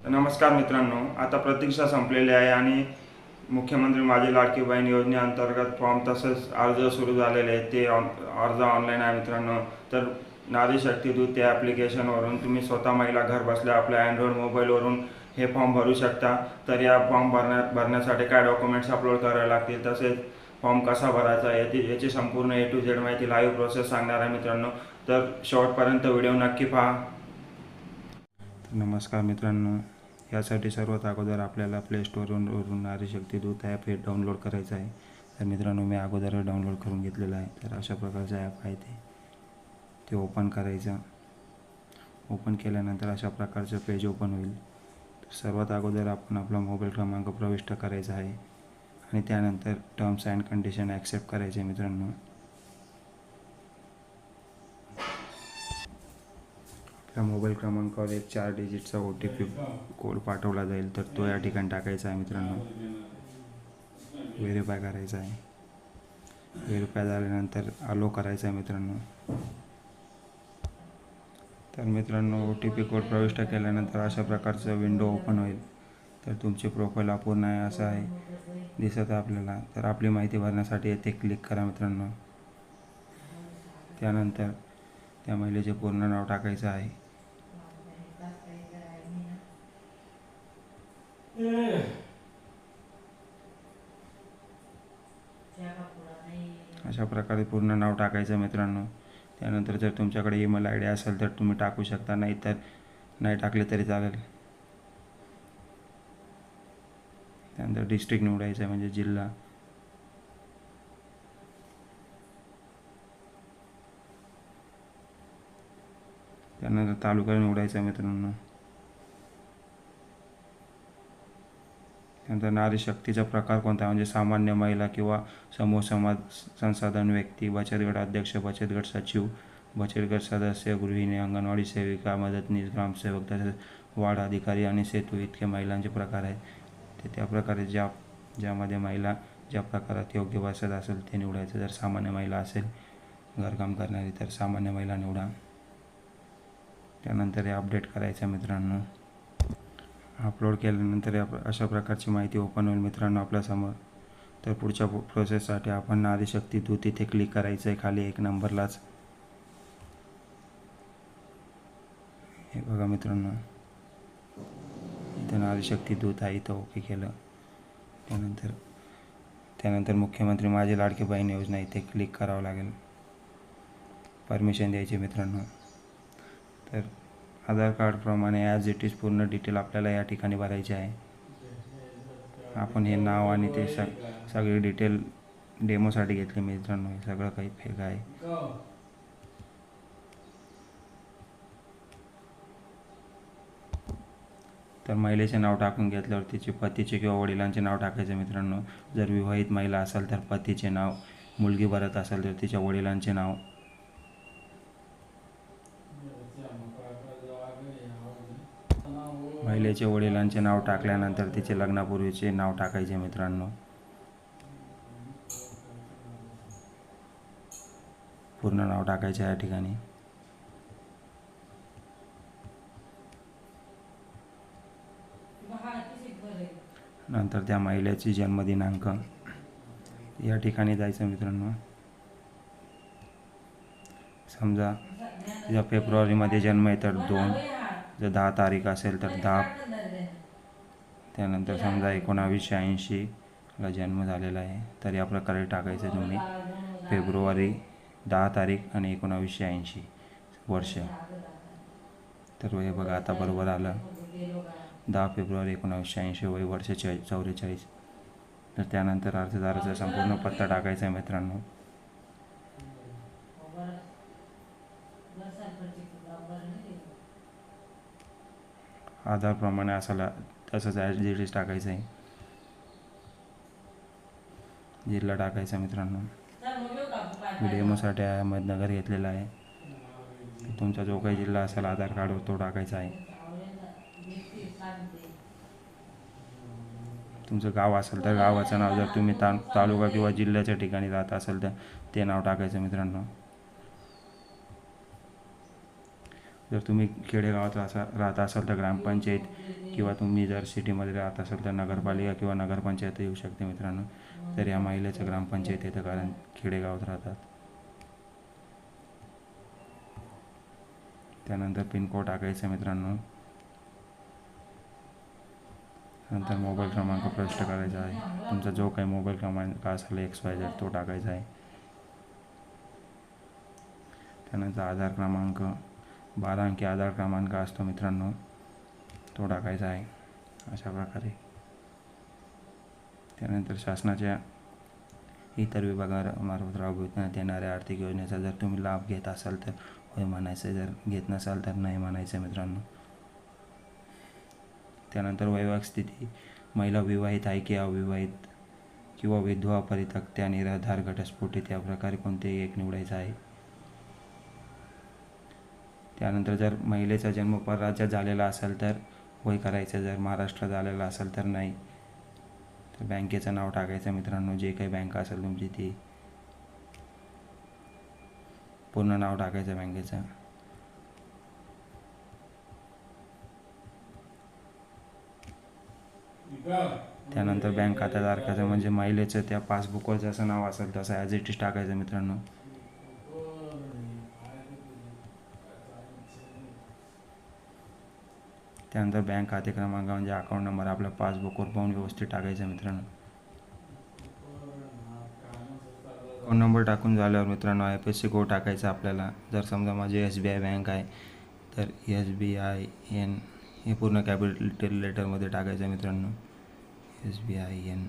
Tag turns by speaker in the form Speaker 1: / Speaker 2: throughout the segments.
Speaker 1: नमस्कार मित्रांनो, आता प्रतीक्षा संपलेली आहे आणि मुख्यमंत्री माझी लाडकी बहीण योजनेअंतर्गत फॉर्म तसेच अर्ज सुरू झालेले आहेत. ते अर्ज ऑनलाईन आहे मित्रांनो. तर नारी शक्ती दूत त्या ॲप्लिकेशनवरून तुम्ही स्वतः महिला घर बसल्या आपल्या अँड्रॉइड मोबाईलवरून हे फॉर्म भरू शकता. तर या फॉर्म भरण्यासाठी काय डॉक्युमेंट्स अपलोड करावे लागतील, तसेच फॉर्म कसा भरायचा याची संपूर्ण A to Z माहिती लाईव्ह प्रोसेस सांगणार आहे मित्रांनो. तर शेवटपर्यंत व्हिडिओ नक्की पहा. नमस्कार मित्रांनो, यासाठी सर्वात अगोदर आपल्याला प्ले स्टोअरवरून नारी शक्ती दूत ॲप हे डाउनलोड करायचं आहे. तर मित्रांनो, मी अगोदर डाउनलोड करून घेतलेलं आहे. तर अशा प्रकारचं ॲप आहे ते ओपन करायचं. ओपन केल्यानंतर अशा प्रकारचं पेज ओपन होईल. तर सर्वात अगोदर आपण आपला मोबाईल क्रमांक प्रविष्ट करायचा आहे आणि त्यानंतर टर्म्स अँड कंडिशन ॲक्सेप्ट करायचे मित्रांनो. आपल्या मोबाईल क्रमांकावर एक 4 डिजिटचा OTP कोड पाठवला जाईल. तर तो या ठिकाणी टाकायचा आहे मित्रांनो. व्हेरीफाय करायचा आहे. व्हेरीफाय झाल्यानंतर अलो करायचं आहे मित्रांनो. तर मित्रांनो, OTP कोड प्रविष्ट केल्यानंतर अशा प्रकारचं विंडो ओपन होईल. तर तुमची प्रोफाईल अपूर्ण आहे असं आहे दिसत आहे आपल्याला. तर आपली माहिती भरण्यासाठी येथे क्लिक करा मित्रांनो. त्यानंतर त्या महिलेचे पूर्ण नाव टाकायचं आहे. अशा प्रकारे पूर्ण नाव टाकायचं मित्रांनो. त्यानंतर जर तुमच्याकडे ईमेल ID असेल तर तुम्ही टाकू शकता, नाहीतर नाही टाकले तरी चालेल. त्यानंतर डिस्ट्रिक्ट निवडायचं आहे म्हणजे जिल्हा. त्यानंतर तालुका निवडायचा आहे मित्रांनो. त्यानंतर नारी शक्तीचा प्रकार कोणता म्हणजे सामान्य महिला किंवा समूह समाज संसाधन व्यक्ती, बचत गट अध्यक्ष, बचत गट सचिव, बचत गट सदस्य, गृहिणी, अंगणवाडी सेविका, मदतनीस, ग्रामसेवक, तसेच वार्ड अधिकारी आणि सेतू इतके महिलांचे प्रकार आहेत. ते त्या प्रकारे ज्यामध्ये महिला ज्या प्रकारात योग्य बसत असेल ते निवडायचं. जर सामान्य महिला असेल घरकाम करणारी तर सामान्य महिला निवडा. त्यानंतर हे अपडेट करायचं मित्रांनो. अपलोड केल्यानंतर अशा प्रकारची माहिती ओपन होईल मित्रांनो आपल्यासमोर. तर पुढच्या प्रोसेससाठी आपण नारी शक्ती दूत इथे क्लिक करायचं आहे खाली 1 नंबरलाच. हे बघा मित्रांनो, इथं नारी शक्ती दूत आहे, इथं ओके केलं. त्यानंतर मुख्यमंत्री माझी लाडकी बहीण योजना इथे क्लिक करावं लागेल. परमिशन द्यायची मित्रांनो. तर आधार कार्डप्रमाणे ॲज इट इज पूर्ण डिटेल आपल्याला या ठिकाणी भरायची आहे. आपण हे नाव आणि ते सगळे डिटेल डेमोसाठी घेतले मित्रांनो. हे सगळं काही फेक आहे. तर महिलेचे नाव टाकून घेतल्यावर तिचे पतीचे किंवा वडिलांचे नाव टाकायचे मित्रांनो. जर विवाहित महिला असेल तर पतीचे नाव, मुलगी भरत असेल तर तिच्या वडिलांचे नाव. महिलेचे वडिलांचे नाव टाकल्यानंतर तिचे लग्नापूर्वीचे नाव टाकायचे मित्रांनो. पूर्ण नाव टाकायचे या ठिकाणी. नंतर त्या महिलेची जन्मदिनांक या ठिकाणी जायचं मित्रांनो. समजा जर फेब्रुवारीमध्ये जन्म आहे तर 2, जर 10 तारीख असेल तर 10. त्यानंतर समजा 1980ला जन्म झालेला आहे तर या प्रकारे टाकायचं तुम्ही. फेब्रुवारी 10 तारीख आणि 1980 वर्ष. तर हे बघा आता बरोबर आलं. 10 फेब्रुवारी 1980, वय वर्ष 44. तर त्यानंतर अर्जदाराचा संपूर्ण पत्ता टाकायचा आहे मित्रांनो. आधारप्रमाणे असायला तसंच ॲज इट इज टाकायचं आहे. जिल्हा टाकायचा मित्रांनो. मी डेमोसाठी अहमदनगर घेतलेला आहे. तुमचा जो काही जिल्हा असेल आधार कार्डवर तो टाकायचा आहे. तुमचं गाव असेल तर गावाचं नाव, जर तुम्ही तालुका किंवा जिल्ह्याच्या ठिकाणी राहत असेल तर ते नाव टाकायचं मित्रांनो. जर तुम्ही खेडेगावात राहत असाल तर ग्रामपंचायत, किंवा तुम्ही जर सिटीमध्ये राहत असाल तर नगरपालिका किंवा नगरपंचायत येऊ शकते मित्रांनो. तर या महिलेचं ग्रामपंचायत येतं, कारण खेडेगावात राहतात. त्यानंतर पिनकोड टाकायचा मित्रांनो. नंतर मोबाईल क्रमांक प्रविष्ट करायचा आहे. तुमचा जो काही मोबाईल क्रमांक असेल XYZ तो टाकायचा आहे. त्यानंतर आधार क्रमांक, 12 अंकी आधार क्रमांक असतो मित्रांनो, तो टाकायचा आहे अशा प्रकारे. त्यानंतर शासनाच्या इतर विभागामार्फत राबविण्यात येणाऱ्या आर्थिक योजनेचा जर तुम्ही लाभ घेत असाल तर होय म्हणायचं, जर घेत नसाल तर नाही म्हणायचं मित्रांनो. त्यानंतर वैवाहिक स्थिती, महिला विवाहित आहे की अविवाहित किंवा विधवा, परित्यक्त्या, निराधार, घटस्फोटित या प्रकारे कोणतेही एक निवडायचं आहे. त्यानंतर जर महिलेचा जन्म परराज्यात झालेला असेल तर होय करायचं, जर महाराष्ट्रात झालेला असेल तर नाही. तर बँकेचं नाव टाकायचं मित्रांनो, जे काही बँक असेल तुमची ती पूर्ण नाव टाकायचं बँकेचं. त्यानंतर बँक खातेधारकाचं म्हणजे महिलेचं त्या पासबुकवर जसं नाव असेल तसं ॲज इट इज टाकायचं मित्रांनो. त्यानंतर बँक खाते क्रमांक म्हणजे अकाउंट नंबर आपल्या पासबुकवर पाहून व्यवस्थित टाकायचा मित्रांनो. अकाउंट नंबर टाकून झाल्यावर मित्रांनो IFSC कोड टाकायचा आपल्याला. जर समजा माझी SBI बँक आहे तर SBIN हे पूर्ण कॅपिटल लेटरमध्ये टाकायचं मित्रांनो. SBIN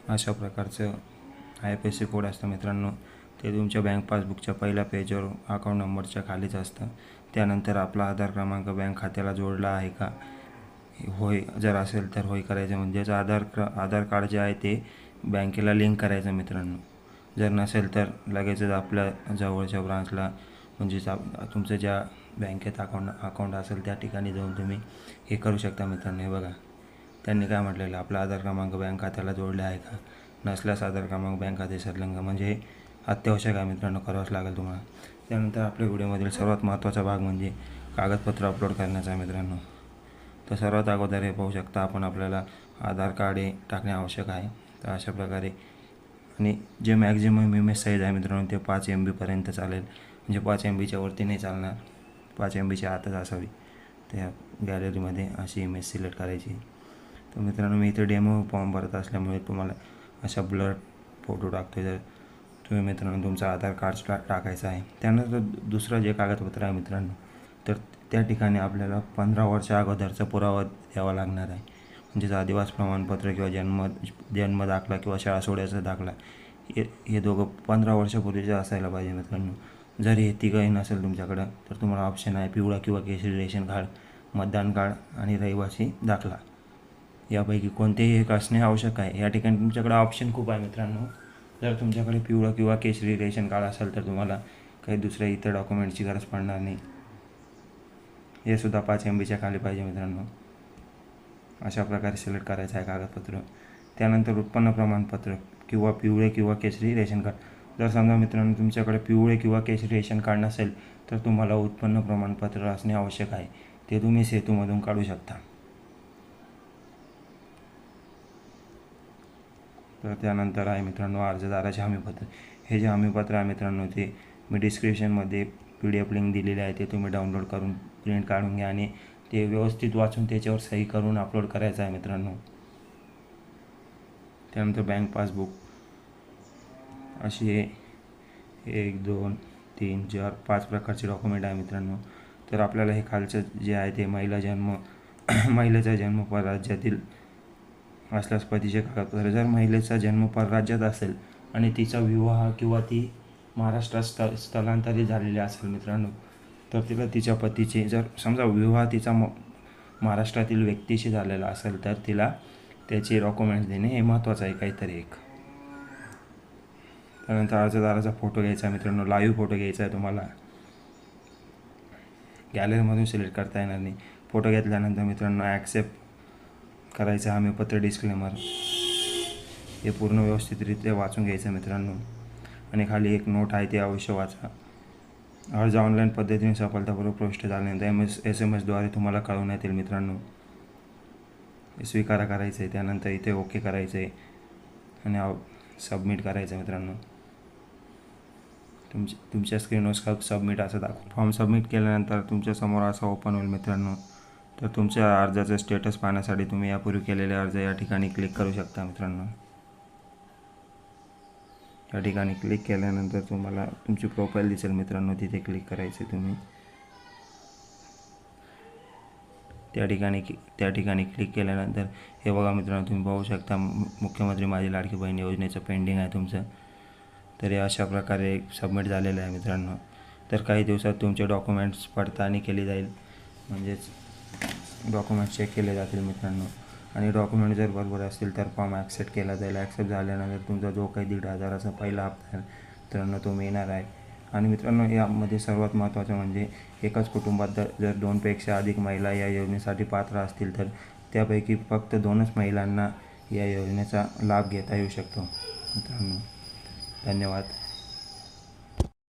Speaker 1: अशा प्रकारचं IFSC कोड असतं मित्रांनो. ते तुमच्या बँक पासबुकच्या पहिल्या पेजवर अकाउंट नंबरच्या खालीच असतं. त्यानंतर आपला आधार क्रमांक बँक खात्याला जोडला आहे का, होय जर असेल तर होय करायचं, म्हणजेच आधार कार्ड जे आहे ते बँकेला लिंक करायचं मित्रांनो. जर नसेल तर लगेचच आपल्या जवळच्या ब्रांचला, म्हणजे तुमचं ज्या बँकेत अकाउंट असेल त्या ठिकाणी जाऊन तुम्ही हे करू शकता मित्रांनो. हे बघा त्यांनी काय म्हटलेलं, आपला आधार क्रमांक बँक खात्याला जोडले आहे का, नसल्यास आधार क्रमांक बँक खाते संलग्न, म्हणजे अत्यावश्यक आहे मित्रांनो, करावंच लागेल तुम्हाला. त्यानंतर आपल्या व्हिडिओमधील सर्वात महत्त्वाचा भाग म्हणजे कागदपत्र अपलोड करण्याचा आहे मित्रांनो. तर सर्वात अगोदर हे पाहू शकता आपण, आपल्याला आधार कार्ड हे टाकणे आवश्यक आहे. तर अशा प्रकारे, आणि जे मॅक्झिमम इमेज साईज आहे मित्रांनो ते 5 MB पर्यंत चालेल, म्हणजे 5 MBच्या वरती नाही चालणार, 5 MBच्या आतच असावी. त्या गॅलरीमध्ये अशी इमेज सिलेक्ट करायची. तर मित्रांनो मी इथे डेमो फॉर्म भरत असल्यामुळे तुम्हाला अशा ब्लर फोटो टाकतो. जर तुम्ही मित्रांनो तुमचा आधार कार्ड टाकायचा आहे. त्यानंतर दुसरं जे कागदपत्र आहे मित्रांनो, तर त्या ठिकाणी आपल्याला 15 वर्षा अगोदरचा पुरावा द्यावा लागणार आहे. म्हणजेच आदिवासी प्रमाणपत्र किंवा जन्म दाखला किंवा शाळा सोडायचा दाखला, हे दोघं 15 वर्षापूर्वीचे असायला पाहिजे मित्रांनो. जर हे तिघंही नसेल तुमच्याकडं तर तुम्हाला ऑप्शन आहे पिवळा किंवा केशरी रेशन कार्ड, मतदान कार्ड आणि रहिवासी दाखला. यापैकी कोणतेही एक असणे आवश्यक आहे. या ठिकाणी तुमच्याकडे ऑप्शन खूप आहे मित्रांनो. जर तुमच्याकडे पिवळं किंवा केशरी रेशन कार्ड असेल तर तुम्हाला काही दुसऱ्या इतर डॉक्युमेंटची गरज पडणार नाही. हे सुद्धा 5 MBच्या खाली पाहिजे मित्रांनो. अशा प्रकारे सिलेक्ट करायचं आहे कागदपत्र. त्यानंतर उत्पन्न प्रमाणपत्र किंवा पिवळे किंवा केशरी रेशन कार्ड. जर समजा मित्रांनो तुमच्याकडे पिवळे किंवा केशरी रेशन कार्ड नसेल तर तुम्हाला उत्पन्न प्रमाणपत्र असणे आवश्यक आहे. ते तुम्ही सेतूमधून काढू शकता. तर त्यानंतर आहे मित्रांनो अर्जदाराचे हमीपत्र. हे जे हमीपत्र आहे मित्रांनो ते मी डिस्क्रिप्शनमध्ये PDF लिंक दिलेली आहे, ते तुम्ही डाउनलोड करून प्रिंट काढून घ्या आणि ते व्यवस्थित वाचून त्याच्यावर सही करून अपलोड करायचं आहे मित्रांनो. त्यानंतर बँक पासबुक, अशी 1 2 3 4 5 प्रकारचे डॉक्युमेंट आहे मित्रांनो. तर आपल्याला हे खालचं जे आहे ते महिलेचा जन्म परराज्यातील असल्यास पतीचे कागदपत्र. जर महिलेचा जन्म परराज्यात असेल आणि तिचा विवाह किंवा ती महाराष्ट्रात स्थलांतरित झालेली असेल मित्रांनो, तर तिला तिच्या पतीचे, जर समजा विवाह तिचा महाराष्ट्रातील व्यक्तीशी झालेला असेल तर तिला त्याचे डॉक्युमेंट्स देणे हे महत्त्वाचं आहे काहीतरी एक. त्यानंतर अर्जदाराचा फोटो घ्यायचा मित्रांनो, लाईव्ह फोटो घ्यायचा आहे तुम्हाला, गॅलरीमधून सिलेक्ट करता येणार नाही. फोटो घेतल्यानंतर मित्रांनो ॲक्सेप्ट करायचं हमीपत्र डिस्क्लेमर, हे पूर्ण व्यवस्थितरित्या वाचून घ्यायचं मित्रांनो. आणि खाली एक नोट आहे ते अवश्य वाचा. अर्ज ऑनलाईन पद्धतीने सफलतापूर्वक प्रविष्ट झाल्यानंतर SMS द्वारे तुम्हाला कळवण्यात येईल मित्रांनो. स्वीकारा करायचं आहे, त्यानंतर इथे ओके करायचं आहे आणि सबमिट करायचं आहे मित्रांनो. तुमच्या स्क्रीनवर सबमिट असं दाखवून फॉर्म सबमिट केल्यानंतर तुमच्यासमोर असं ओपन होईल मित्रांनो. तर तुमच्या अर्जाचं स्टेटस पाहण्यासाठी तुम्ही यापूर्वी केलेले अर्ज या ठिकाणी क्लिक करू शकता मित्रांनो. या ठिकाणी क्लिक केल्यानंतर तुम्हाला तुमची प्रोफाईल दिसेल मित्रांनो, तिथे क्लिक करायचे तुम्ही. त्या ठिकाणी क्लिक केल्यानंतर हे बघा मित्रांनो, तुम्ही पाहू शकता मुख्यमंत्री माझी लाडकी बहीण योजनेचं पेंडिंग आहे तुमचं. तर हे अशा प्रकारे सबमिट झालेलं आहे मित्रांनो. तर काही दिवसात तुमचे डॉक्युमेंट्स पडताळणी केली जाईल, म्हणजेच डॉक्युमेंट्स चेक केले जातील मित्रांनो. आणि डॉक्युमेंट जर बरोबर असतील तर फॉर्म ॲक्सेप्ट केला जाईल. ॲक्सेप्ट झाल्यानंतर तुमचा जो काही 1,500 पहिला हप्ता आहे मित्रांनो तो मिळणार आहे. आणि मित्रांनो, यामध्ये सर्वात महत्त्वाचं म्हणजे एकाच कुटुंबात जर 2पेक्षा अधिक महिला या योजनेसाठी पात्र असतील तर त्यापैकी फक्त 2च महिलांना या योजनेचा लाभ घेता येऊ शकतो मित्रांनो. धन्यवाद.